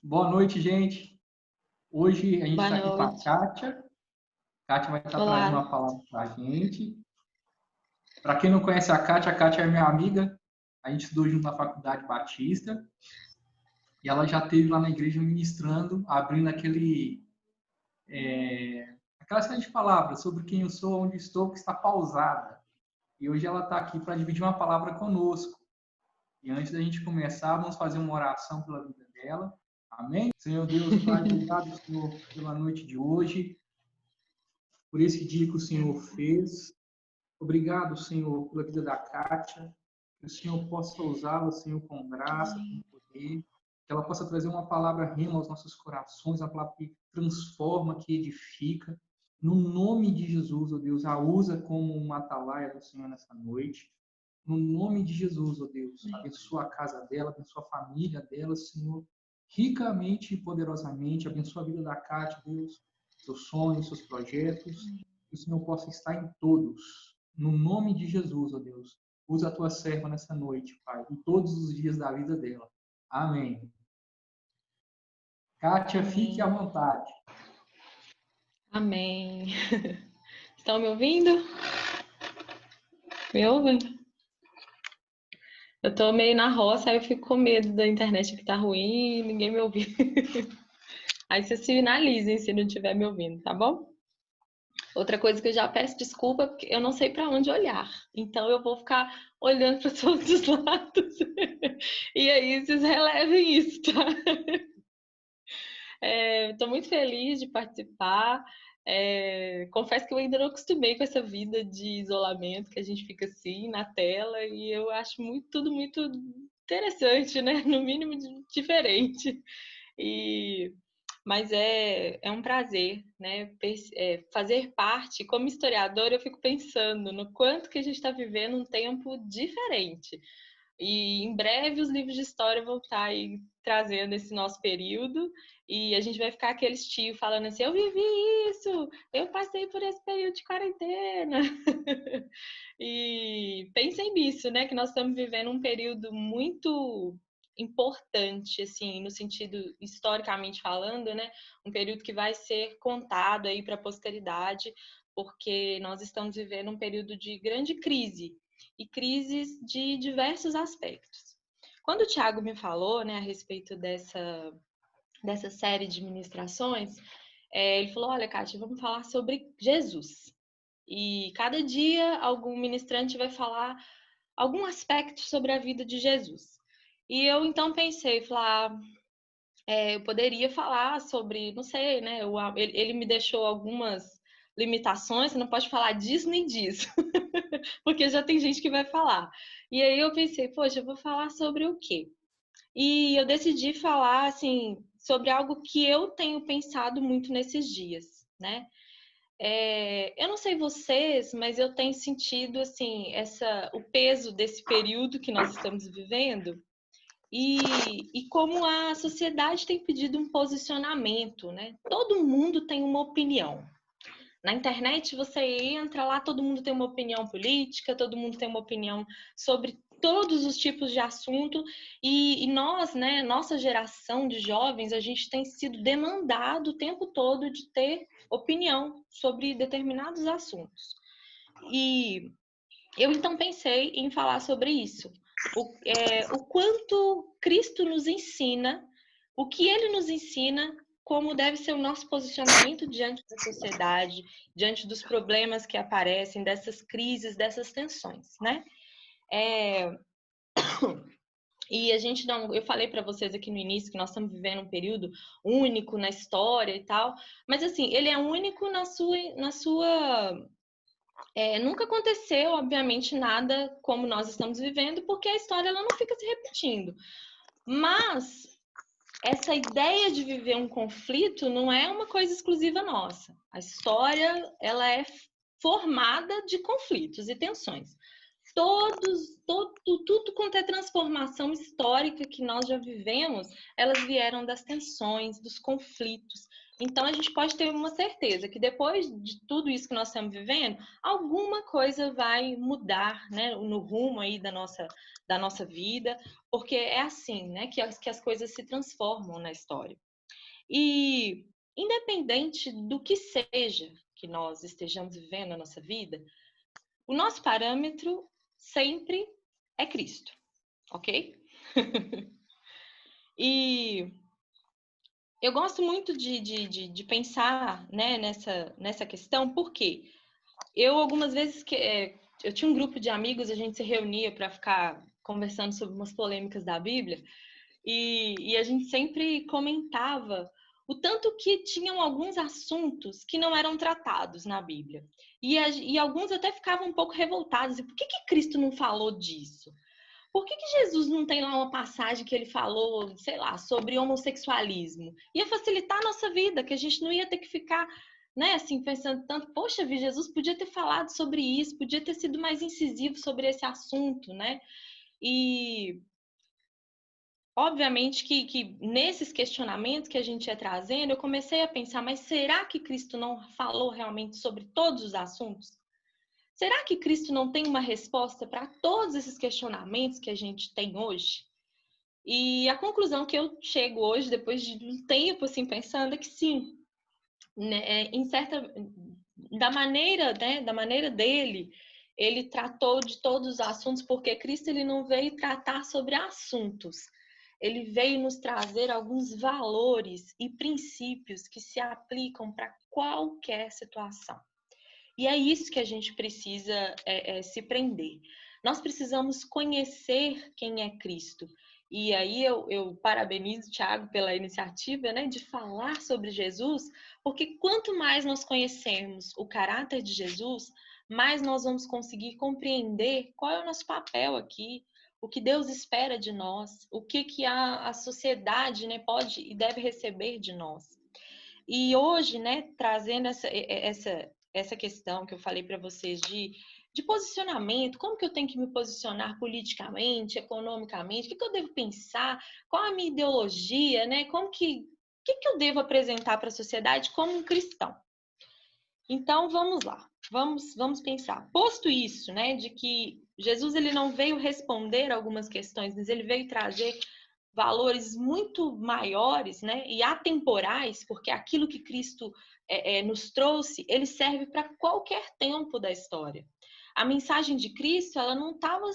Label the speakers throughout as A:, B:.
A: Boa noite, gente. Hoje a gente
B: Boa
A: está aqui com a
B: noite.
A: Kátia. A Kátia vai estar trazendo
B: Olá.
A: uma palavra para a gente. Para quem não conhece a Kátia é minha amiga. A gente estudou junto na Faculdade Batista. E ela já esteve lá na igreja ministrando, abrindo aquela série de palavras sobre quem eu sou, onde estou, que está pausada. E hoje ela está aqui para dividir uma palavra conosco. E antes da gente começar, vamos fazer uma oração pela vida dela. Amém? Senhor Deus, Pai, obrigado, Senhor, pela noite de hoje, por esse dia que o Senhor fez. Obrigado, Senhor, pela vida da Kátia. Que o Senhor possa usá-la, Senhor, com graça, com poder. Que ela possa trazer uma palavra rima aos nossos corações, uma palavra que transforma, que edifica. No nome de Jesus, ó Deus, a usa como uma atalaia do Senhor nessa noite. No nome de Jesus, ó Deus, abençoa a casa dela, abençoa a família dela, Senhor, ricamente e poderosamente. Abençoa a vida da Kátia, Deus, seus sonhos, seus projetos. Que o Senhor possa estar em todos. No nome de Jesus, ó Deus, usa a tua serva nessa noite, Pai, e todos os dias da vida dela. Amém. Kátia, fique à
B: Amém.
A: vontade.
B: Amém. Estão me ouvindo? Me ouvem? Eu tô meio na roça, aí eu fico com medo da internet que tá ruim e ninguém me ouvir. Aí vocês finalizem se não estiver me ouvindo, tá bom? Outra coisa que eu já peço desculpa, porque eu não sei para onde olhar. Então eu vou ficar olhando para todos os lados. E aí vocês relevem isso, tá? Estou muito feliz de participar. Confesso que eu ainda não acostumei com essa vida de isolamento, que a gente fica assim na tela, e eu acho tudo muito interessante, né? No mínimo diferente. E, mas é um prazer, né? Fazer parte. Como historiadora, eu fico pensando no quanto que a gente está vivendo um tempo diferente. E em breve os livros de história vão estar aí trazendo esse nosso período e a gente vai ficar aqueles tios falando assim, eu vivi isso, eu passei por esse período de quarentena. E pensem nisso, né, que nós estamos vivendo um período muito importante, assim, no sentido historicamente falando, né, um período que vai ser contado aí para a posteridade, porque nós estamos vivendo um período de grande crise, e crises de diversos aspectos. Quando o Tiago me falou, né, a respeito dessa série de ministrações, ele falou, olha, Kátia, vamos falar sobre Jesus. E cada dia algum ministrante vai falar algum aspecto sobre a vida de Jesus. E eu então pensei, falar, eu poderia falar sobre, não sei, né? Ele me deixou algumas limitações, você não pode falar disso nem disso, porque já tem gente que vai falar. E aí eu pensei, poxa, eu vou falar sobre o quê? E eu decidi falar, assim, sobre algo que eu tenho pensado muito nesses dias, né? Eu não sei vocês, mas eu tenho sentido, assim, o peso desse período que nós estamos vivendo e como a sociedade tem pedido um posicionamento, né? Todo mundo tem uma opinião. Na internet você entra lá, todo mundo tem uma opinião política, todo mundo tem uma opinião sobre todos os tipos de assunto e nós, né, nossa geração de jovens, a gente tem sido demandado o tempo todo de ter opinião sobre determinados assuntos. E eu então pensei em falar sobre isso. O quanto Cristo nos ensina, o que ele nos ensina, como deve ser o nosso posicionamento diante da sociedade, diante dos problemas que aparecem, dessas crises, dessas tensões, né? E a gente não, eu falei para vocês aqui no início que nós estamos vivendo um período único na história e tal, mas assim, ele é único nunca aconteceu, obviamente, nada como nós estamos vivendo, porque a história ela não fica se repetindo. Mas essa ideia de viver um conflito não é uma coisa exclusiva nossa. A história ela é formada de conflitos e tensões. Tudo quanto é transformação histórica que nós já vivemos, elas vieram das tensões, dos conflitos. Então, a gente pode ter uma certeza que depois de tudo isso que nós estamos vivendo, alguma coisa vai mudar, né, no rumo aí da nossa vida, porque é assim, né, que as coisas se transformam na história. E, independente do que seja que nós estejamos vivendo na nossa vida, o nosso parâmetro sempre é Cristo, ok? E eu gosto muito de pensar, né, nessa questão, porque eu algumas vezes eu tinha um grupo de amigos, a gente se reunia para ficar conversando sobre umas polêmicas da Bíblia, e a gente sempre comentava o tanto que tinham alguns assuntos que não eram tratados na Bíblia. E alguns até ficavam um pouco revoltados. E por que Cristo não falou disso? Por que Jesus não tem lá uma passagem que ele falou, sei lá, sobre homossexualismo? Ia facilitar a nossa vida, que a gente não ia ter que ficar, né, assim, pensando tanto, poxa, Jesus podia ter falado sobre isso, podia ter sido mais incisivo sobre esse assunto, né? E obviamente que nesses questionamentos que a gente ia trazendo, eu comecei a pensar, mas será que Cristo não falou realmente sobre todos os assuntos? Será que Cristo não tem uma resposta para todos esses questionamentos que a gente tem hoje? E a conclusão que eu chego hoje, depois de um tempo assim pensando, é que sim, né, da maneira, né, da maneira dele, ele tratou de todos os assuntos, porque Cristo ele não veio tratar sobre assuntos. Ele veio nos trazer alguns valores e princípios que se aplicam para qualquer situação. E é isso que a gente precisa se prender. Nós precisamos conhecer quem é Cristo. E aí eu parabenizo o Thiago pela iniciativa, né, de falar sobre Jesus, porque quanto mais nós conhecemos o caráter de Jesus, mais nós vamos conseguir compreender qual é o nosso papel aqui, o que Deus espera de nós, o que a sociedade, né, pode e deve receber de nós. E hoje, né, trazendo essa questão que eu falei para vocês de posicionamento, como que eu tenho que me posicionar politicamente, economicamente, o que eu devo pensar, qual a minha ideologia, né, o que eu devo apresentar para a sociedade como um cristão. Então, vamos lá, vamos pensar. Posto isso, né, de que Jesus ele não veio responder algumas questões, mas ele veio trazer valores muito maiores, né, e atemporais, porque aquilo que Cristo nos trouxe, ele serve para qualquer tempo da história. A mensagem de Cristo, ela não estava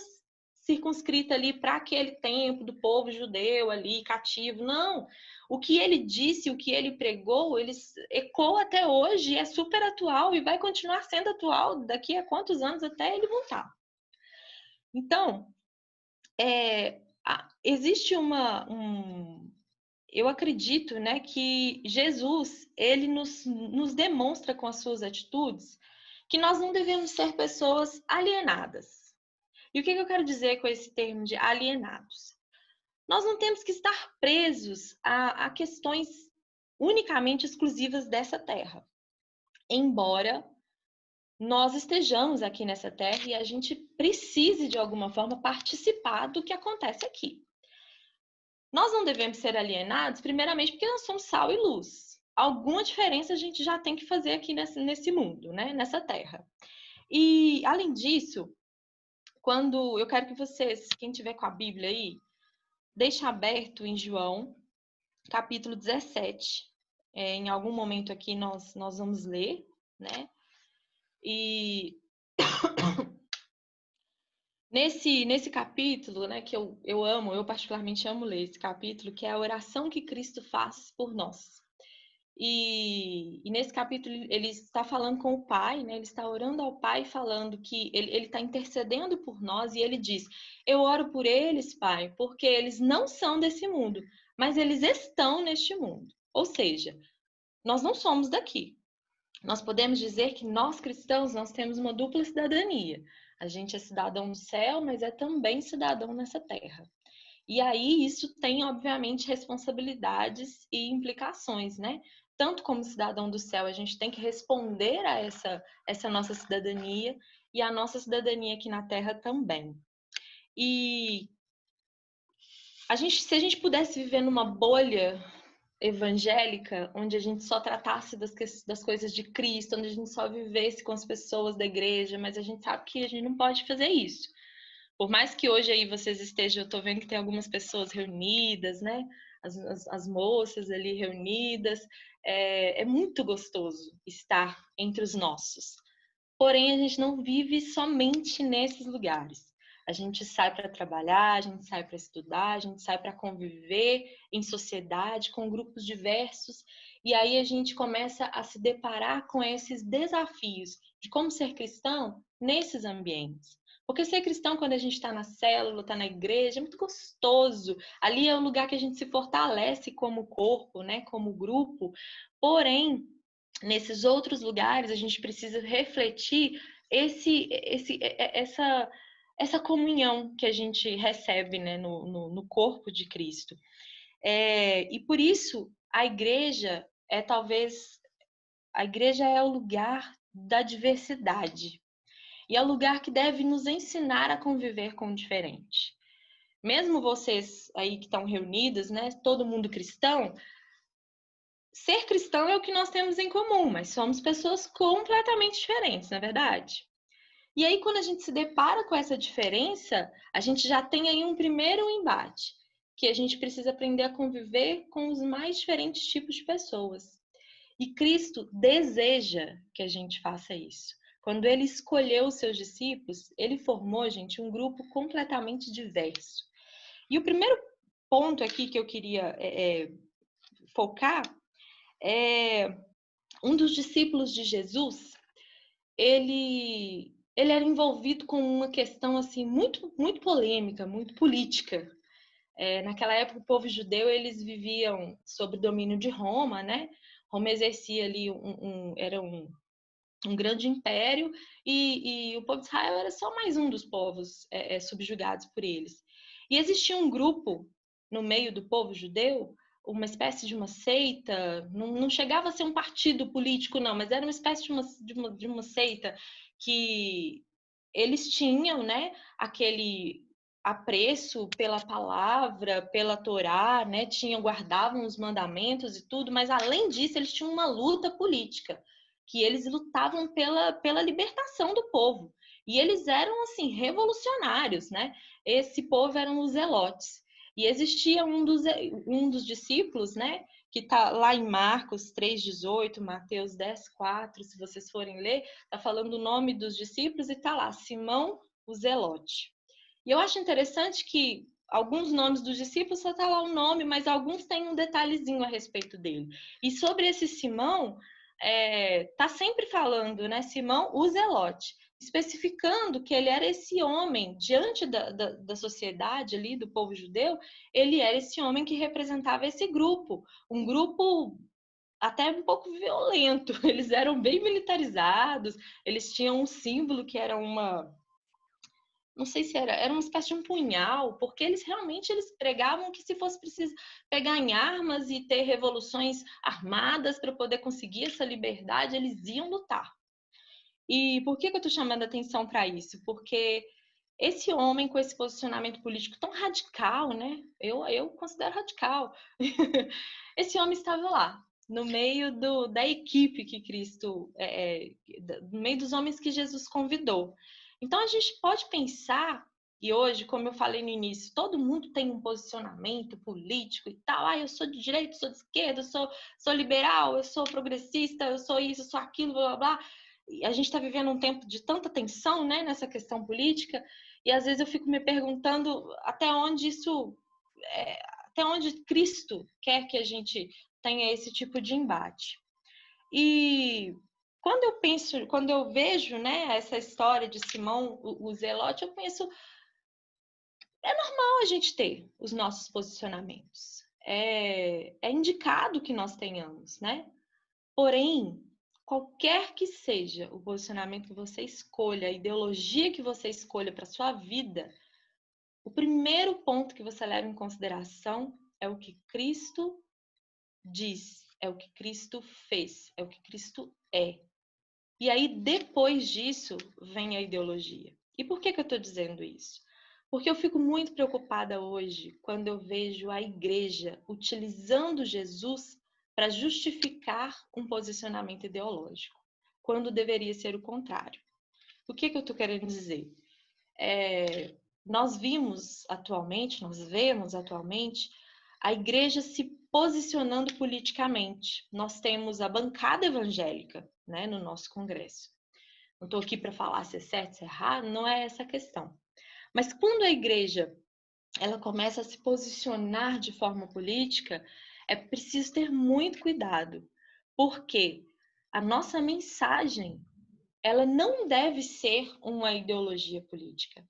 B: circunscrita ali para aquele tempo do povo judeu ali, cativo, não. O que ele disse, o que ele pregou, ele ecoa até hoje, é super atual e vai continuar sendo atual daqui a quantos anos até ele voltar. Então, existe eu acredito, né, que Jesus, ele nos demonstra com as suas atitudes que nós não devemos ser pessoas alienadas. E o que eu quero dizer com esse termo de alienados? Nós não temos que estar presos a questões unicamente exclusivas dessa terra. Embora nós estejamos aqui nessa terra e a gente precise, de alguma forma, participar do que acontece aqui. Nós não devemos ser alienados, primeiramente, porque nós somos sal e luz. Alguma diferença a gente já tem que fazer aqui nesse mundo, né? Nessa terra. E, além disso, quando eu quero que vocês, quem tiver com a Bíblia aí, deixe aberto em João, capítulo 17. Em algum momento aqui nós vamos ler, né? E nesse capítulo, né, que eu amo, eu particularmente amo ler esse capítulo, que é a oração que Cristo faz por nós. E nesse capítulo ele está falando com o Pai, né? Ele está orando ao Pai, falando que ele está intercedendo por nós e ele diz: eu oro por eles, Pai, porque eles não são desse mundo, mas eles estão neste mundo. Ou seja, nós não somos daqui. Nós podemos dizer que nós cristãos nós temos uma dupla cidadania. A gente é cidadão do céu, mas é também cidadão nessa terra. E aí isso tem, obviamente, responsabilidades e implicações, né? Tanto como cidadão do céu, a gente tem que responder a essa nossa cidadania e a nossa cidadania aqui na Terra também. E se a gente pudesse viver numa bolha evangélica, onde a gente só tratasse das coisas de Cristo, onde a gente só vivesse com as pessoas da igreja, mas a gente sabe que a gente não pode fazer isso. Por mais que hoje aí vocês estejam, eu tô vendo que tem algumas pessoas reunidas, né? As moças ali reunidas. É muito gostoso estar entre os nossos. Porém, a gente não vive somente nesses lugares. A gente sai para trabalhar, a gente sai para estudar, a gente sai para conviver em sociedade com grupos diversos, e aí a gente começa a se deparar com esses desafios de como ser cristão nesses ambientes. Porque ser cristão, quando a gente está na célula, está na igreja, é muito gostoso. Ali é o lugar que a gente se fortalece como corpo, né, como grupo. Porém, nesses outros lugares, a gente precisa refletir essa comunhão que a gente recebe, né, no corpo de Cristo. E por isso, a igreja é o lugar da diversidade. E é o lugar que deve nos ensinar a conviver com o diferente. Mesmo vocês aí que estão reunidos, né, todo mundo cristão, ser cristão é o que nós temos em comum, mas somos pessoas completamente diferentes, não é verdade? E aí, quando a gente se depara com essa diferença, a gente já tem aí um primeiro embate, que a gente precisa aprender a conviver com os mais diferentes tipos de pessoas. E Cristo deseja que a gente faça isso. Quando ele escolheu os seus discípulos, ele formou, gente, um grupo completamente diverso. E o primeiro ponto aqui que eu queria focar é um dos discípulos de Jesus. Ele era envolvido com uma questão assim muito polêmica, muito política. Naquela época, o povo judeu eles viviam sob o domínio de Roma, né? Roma exercia ali era um grande império e o povo de Israel era só mais um dos povos subjugados por eles. E existia um grupo no meio do povo judeu, uma espécie de uma seita, não chegava a ser um partido político, não, mas era uma espécie de uma seita que eles tinham, né, aquele apreço pela palavra, pela Torá, né, guardavam os mandamentos e tudo, mas além disso eles tinham uma luta política, que eles lutavam pela libertação do povo. E eles eram, assim, revolucionários, né? Esse povo eram os zelotes. E existia um dos discípulos, né? Que está lá em Marcos 3,18, Mateus 10,4, se vocês forem ler, está falando o nome dos discípulos e está lá, Simão o Zelote. E eu acho interessante que alguns nomes dos discípulos só está lá o nome, mas alguns têm um detalhezinho a respeito dele. E sobre esse Simão, tá sempre falando, né? Simão o Zelote, especificando que ele era esse homem diante da sociedade ali, do povo judeu, ele era esse homem que representava esse grupo, um grupo até um pouco violento. Eles eram bem militarizados, eles tinham um símbolo que era não sei se era uma espécie de um punhal, porque eles pregavam que se fosse preciso pegar em armas e ter revoluções armadas para poder conseguir essa liberdade, eles iam lutar. E por que eu estou chamando a atenção para isso? Porque esse homem com esse posicionamento político tão radical, né? Eu considero radical. Esse homem estava lá, no meio da equipe que Cristo, no meio dos homens que Jesus convidou. Então a gente pode pensar, e hoje, como eu falei no início, todo mundo tem um posicionamento político e tal. Eu sou de direita, sou de esquerda, sou liberal, eu sou progressista, eu sou isso, eu sou aquilo, blá, blá, blá. E a gente está vivendo um tempo de tanta tensão, né, nessa questão política, e às vezes eu fico me perguntando até onde Cristo quer que a gente tenha esse tipo de embate. E quando eu vejo, né, essa história de Simão, o Zelote, eu penso, é normal a gente ter os nossos posicionamentos. É indicado que nós tenhamos, né? Porém, qualquer que seja o posicionamento que você escolha, a ideologia que você escolha para sua vida, o primeiro ponto que você leva em consideração é o que Cristo diz, é o que Cristo fez, é o que Cristo é. E aí, depois disso, vem a ideologia. E por que eu estou dizendo isso? Porque eu fico muito preocupada hoje quando eu vejo a igreja utilizando Jesus para justificar um posicionamento ideológico, quando deveria ser o contrário. O que eu estou querendo dizer? Nós vemos atualmente, a igreja se posicionando politicamente. Nós temos a bancada evangélica, né, no nosso congresso. Não estou aqui para falar se é certo, se é errado, não é essa a questão. Mas quando a igreja ela começa a se posicionar de forma política, é preciso ter muito cuidado, porque a nossa mensagem ela não deve ser uma ideologia política.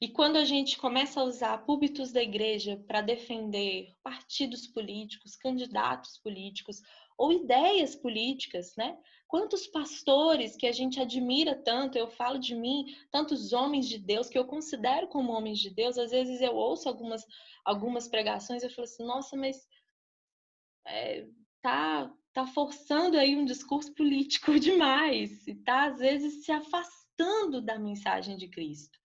B: E quando a gente começa a usar púlpitos da igreja para defender partidos políticos, candidatos políticos ou ideias políticas, né? Quantos pastores que a gente admira tanto, eu falo de mim, tantos homens de Deus que eu considero como homens de Deus, às vezes eu ouço algumas pregações e eu falo assim, nossa, mas tá forçando aí um discurso político demais e tá às vezes se afastando da mensagem de Cristo.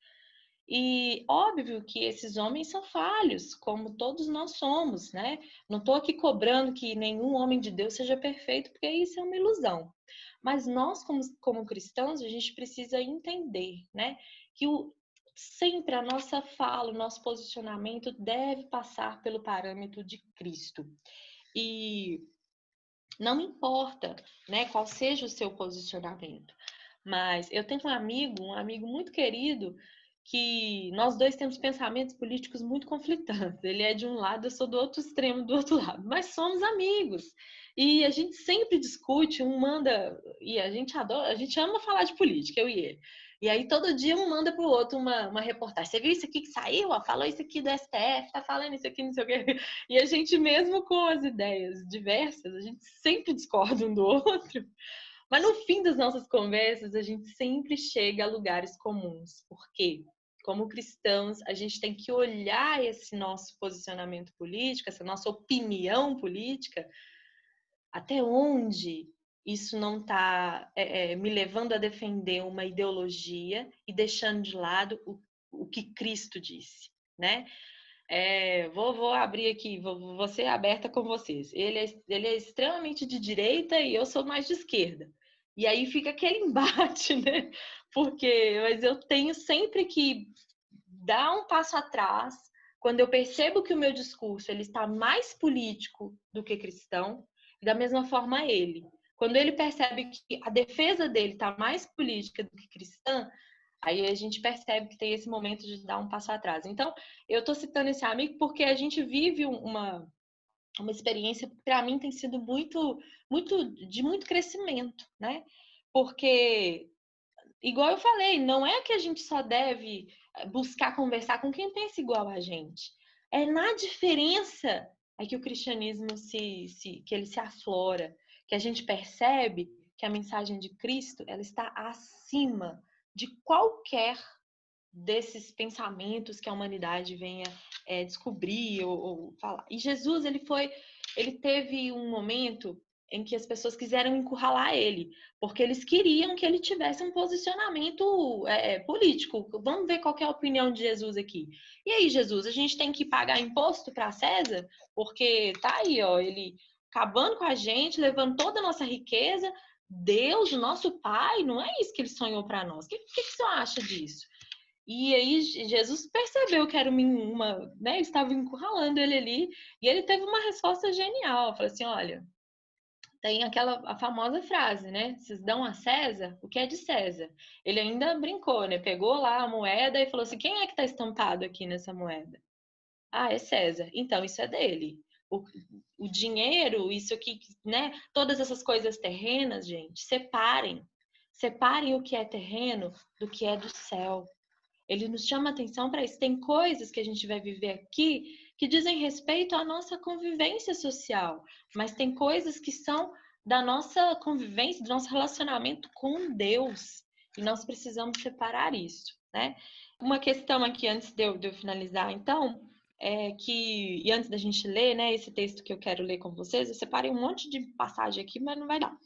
B: E óbvio que esses homens são falhos, como todos nós somos, né? Não estou aqui cobrando que nenhum homem de Deus seja perfeito, porque isso é uma ilusão. Mas nós, como cristãos, a gente precisa entender, né? Que sempre a nossa fala, o nosso posicionamento deve passar pelo parâmetro de Cristo. E não importa, né, qual seja o seu posicionamento. Mas eu tenho um amigo muito querido, que nós dois temos pensamentos políticos muito conflitantes. Ele é de um lado, eu sou do outro extremo, do outro lado. Mas somos amigos. E a gente sempre discute, um manda... E a gente adora, a gente ama falar de política, eu e ele. E aí todo dia um manda pro outro uma reportagem. Você viu isso aqui que saiu? Ó, falou isso aqui do STF, tá falando isso aqui, não sei o quê. E a gente mesmo com as ideias diversas, a gente sempre discorda um do outro. Mas no fim das nossas conversas, a gente sempre chega a lugares comuns. Por quê? Como cristãos, a gente tem que olhar esse nosso posicionamento político, essa nossa opinião política, até onde isso não está me levando a defender uma ideologia e deixando de lado o que Cristo disse, né? Vou abrir aqui, vou ser aberta com vocês. Ele é extremamente de direita e eu sou mais de esquerda. E aí fica aquele embate, né? Mas eu tenho sempre que dar um passo atrás quando eu percebo que o meu discurso ele está mais político do que cristão, e da mesma forma ele. Quando ele percebe que a defesa dele está mais política do que cristã, aí a gente percebe que tem esse momento de dar um passo atrás. Então, eu estou citando esse amigo porque a gente vive uma experiência que para mim tem sido de muito crescimento, né? Porque, igual eu falei, não é que a gente só deve buscar conversar com quem pensa igual a gente. É na diferença que o cristianismo que ele se aflora, que a gente percebe que a mensagem de Cristo ela está acima de qualquer desses pensamentos que a humanidade venha descobrir ou falar. E Jesus, ele teve um momento em que as pessoas quiseram encurralar ele, porque eles queriam que ele tivesse um posicionamento político. Vamos ver qual é a opinião de Jesus aqui. E aí, Jesus, a gente tem que pagar imposto para César? Porque tá aí, ó, ele acabando com a gente, levando toda a nossa riqueza. Deus, o nosso Pai, não é isso que ele sonhou para nós. O que você acha disso? E aí Jesus percebeu que era né? Estava encurralando ele ali e ele teve uma resposta genial. Falou assim, olha, tem a famosa frase, né? Vocês dão a César o que é de César. Ele ainda brincou, né? Pegou lá a moeda e falou assim, quem é que está estampado aqui nessa moeda? Ah, é César. Então, isso é dele. O dinheiro, isso aqui, né? Todas essas coisas terrenas, gente, separem. Separem o que é terreno do que é do céu. Ele nos chama atenção para isso. Tem coisas que a gente vai viver aqui que dizem respeito à nossa convivência social, mas tem coisas que são da nossa convivência, do nosso relacionamento com Deus. E nós precisamos separar isso, né? Uma questão aqui antes de eu finalizar, então, e antes da gente ler, né, esse texto que eu quero ler com vocês, eu separei um monte de passagem aqui, mas não vai dar.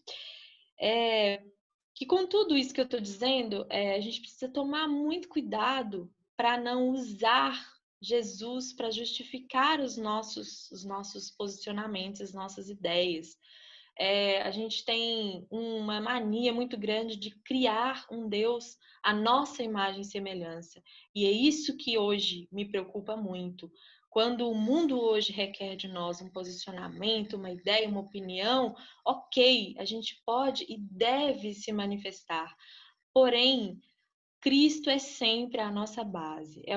B: Que com tudo isso que eu estou dizendo, a gente precisa tomar muito cuidado para não usar Jesus para justificar os nossos posicionamentos, as nossas ideias. A gente tem uma mania muito grande de criar um Deus à nossa imagem e semelhança. E é isso que hoje me preocupa muito. Quando o mundo hoje requer de nós um posicionamento, uma ideia, uma opinião, ok, a gente pode e deve se manifestar. Porém, Cristo é sempre a nossa base, é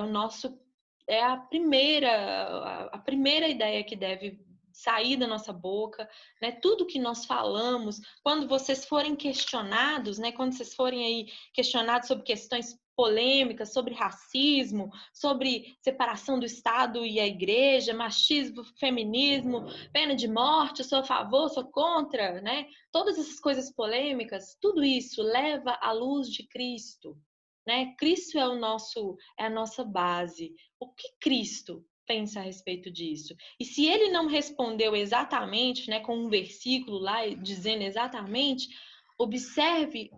B: a primeira ideia que deve sair da nossa boca, né? Tudo que nós falamos, quando vocês forem questionados, né? Quando vocês forem aí questionados sobre questões polêmicas, sobre racismo, sobre separação do Estado e a igreja, machismo, feminismo, pena de morte, eu sou a favor, sou contra, né? Todas essas coisas polêmicas, tudo isso leva à luz de Cristo, né? Cristo é a nossa base. O que Cristo pensa a respeito disso? E se ele não respondeu exatamente, né, com um versículo lá dizendo exatamente, observe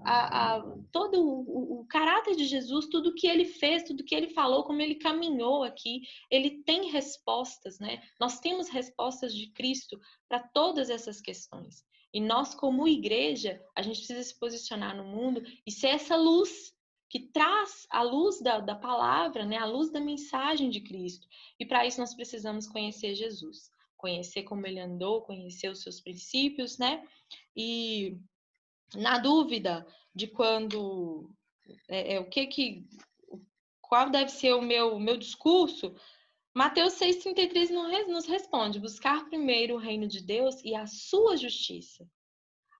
B: todo o caráter de Jesus, tudo que ele fez, tudo que ele falou, como ele caminhou aqui. Ele tem respostas, né? Nós temos respostas de Cristo para todas essas questões. E nós, como igreja, a gente precisa se posicionar no mundo e ser essa luz que traz a luz da palavra, né? A luz da mensagem de Cristo. E para isso nós precisamos conhecer Jesus, conhecer como ele andou, conhecer os seus princípios, né? E na dúvida de quando, qual deve ser o meu discurso, Mateus 6,33 nos responde: buscar primeiro o reino de Deus e a sua justiça.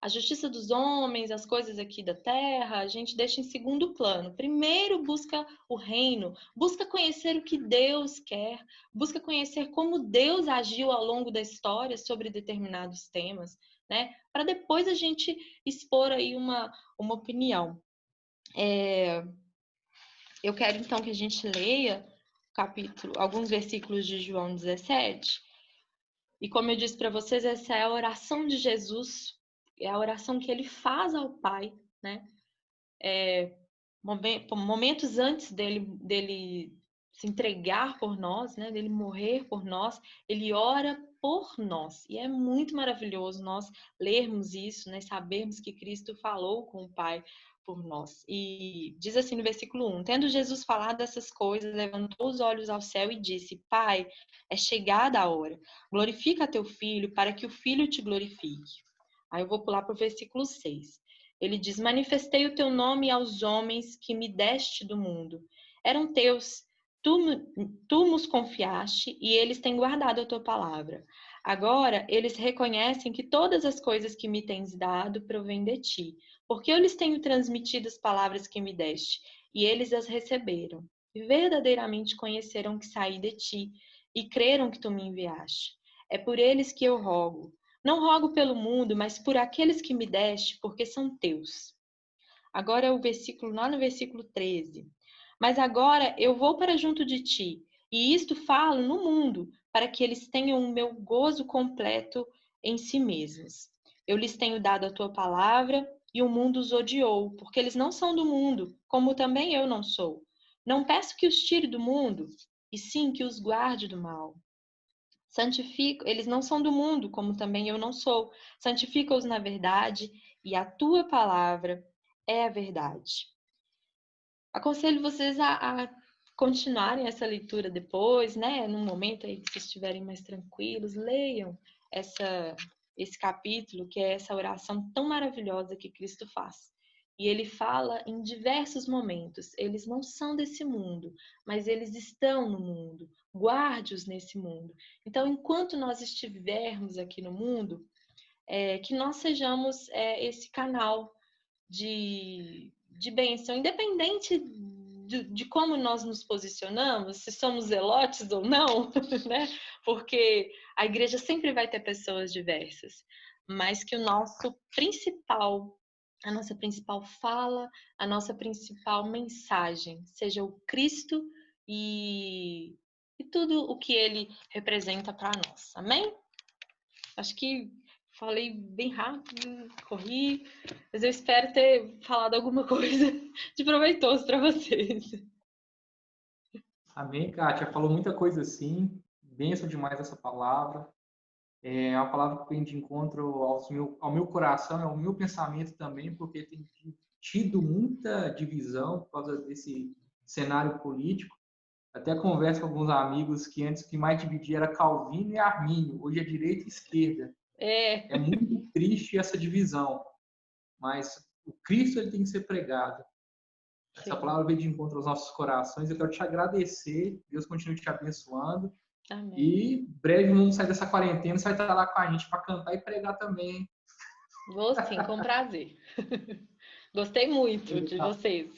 B: A justiça dos homens, as coisas aqui da terra, a gente deixa em segundo plano. Primeiro busca o reino, busca conhecer o que Deus quer, busca conhecer como Deus agiu ao longo da história sobre determinados temas, né? Para depois a gente expor aí uma opinião. Eu quero então que a gente leia alguns versículos de João 17. E como eu disse para vocês, essa é a oração de Jesus, é a oração que ele faz ao Pai, né? Momentos antes dele se entregar por nós, né? Dele morrer por nós, ele ora por nós. E é muito maravilhoso nós lermos isso, né? Sabermos que Cristo falou com o Pai por nós. E diz assim no versículo 1: tendo Jesus falado essas coisas, levantou os olhos ao céu e disse: Pai, é chegada a hora. Glorifica teu filho, para que o filho te glorifique. Aí eu vou pular para o versículo 6. Ele diz: manifestei o teu nome aos homens que me deste do mundo. Eram teus, tu nos confiaste e eles têm guardado a tua palavra. Agora eles reconhecem que todas as coisas que me tens dado provêm de ti, porque eu lhes tenho transmitido as palavras que me deste, e eles as receberam. E verdadeiramente conheceram que saí de ti, e creram que tu me enviaste. É por eles que eu rogo. Não rogo pelo mundo, mas por aqueles que me deste, porque são teus. Agora é o versículo, lá no versículo 13. Mas agora eu vou para junto de ti, e isto falo no mundo, para que eles tenham o meu gozo completo em si mesmos. Eu lhes tenho dado a tua palavra, e o mundo os odiou, porque eles não são do mundo, como também eu não sou. Não peço que os tire do mundo, e sim que os guarde do mal. Santifica, eles não são do mundo, como também eu não sou. Santifica-os na verdade, e a tua palavra é a verdade. Aconselho vocês a continuarem essa leitura depois, né? Num momento aí que vocês estiverem mais tranquilos, leiam esse capítulo, que é essa oração tão maravilhosa que Cristo faz. E ele fala em diversos momentos. Eles não são desse mundo, mas eles estão no mundo. Guarde-os nesse mundo. Então, enquanto nós estivermos aqui no mundo, que nós sejamos esse canal de bênção, independente de como nós nos posicionamos, se somos zelotes ou não, né? Porque a igreja sempre vai ter pessoas diversas, mas que a nossa principal fala, a nossa principal mensagem seja o Cristo e tudo o que ele representa para nós. Amém? Acho que falei bem rápido, corri, mas eu espero ter falado alguma coisa de proveitoso para vocês.
A: Amém, Kátia. Falou muita coisa assim. Benção demais essa palavra. É uma palavra que vem de encontro ao meu coração, ao meu pensamento também, porque tem tido muita divisão por causa desse cenário político. Até converso com alguns amigos que antes o que mais dividia era Calvino e Armínio, hoje é direita e esquerda.
B: É,
A: É muito triste essa divisão, mas o Cristo ele tem que ser pregado. Essa
B: sim.
A: palavra veio de encontro aos nossos corações. Eu quero te agradecer. Deus continue te abençoando.
B: Amém.
A: E breve vamos sair dessa quarentena. Você vai estar lá com a gente para cantar e pregar também.
B: Vou sim, com prazer. Gostei muito de vocês.